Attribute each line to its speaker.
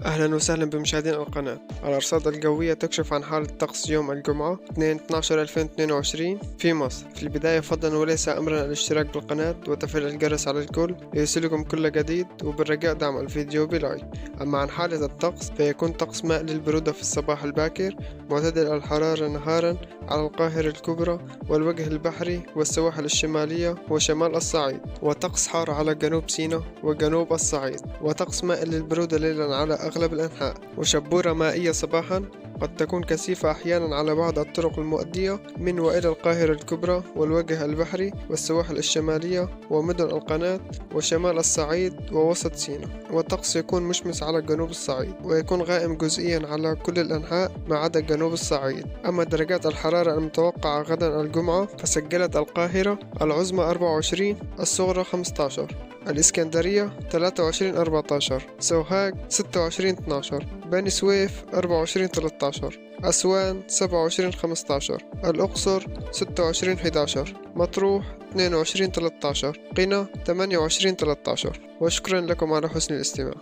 Speaker 1: أهلا وسهلا بمشاهدين القناة. الأرصاد الجوية تكشف عن حالة طقس يوم الجمعة 2/12/2022 في مصر. في البداية فضلا وليس أمرا الاشتراك بالقناة وتفعيل الجرس على الكل ليصلكم كل جديد، وبالرجاء دعم الفيديو بلايك. أما عن حالة الطقس فيكون طقس مائل للبرودة في الصباح الباكر، معتدل الحرارة نهارا على القاهرة الكبرى والوجه البحري والسواحل الشمالية وشمال الصعيد، وطقس حار على جنوب سيناء وجنوب الصعيد، وطقس مائل للبرودة ليلا على أغلب الأنحاء، وشبورة مائية صباحا قد تكون كثيفة أحيانا على بعض الطرق المؤدية من وإلى القاهرة الكبرى والوجه البحري والسواحل الشمالية ومدن القناة وشمال الصعيد ووسط سيناء. والطقس يكون مشمس على جنوب الصعيد، ويكون غائم جزئيا على كل الأنحاء ما عدا جنوب الصعيد. أما درجات الحرارة المتوقعة غدا الجمعة فسجلت القاهرة العظمى 24، الصغرى 15، الإسكندرية 23/14، سوهاج 26/12، بني سويف 24/13، أسوان 27/15، الأقصر 26/11، مطروح 22/13، قنا 28/13. وشكرا لكم على حسن الاستماع.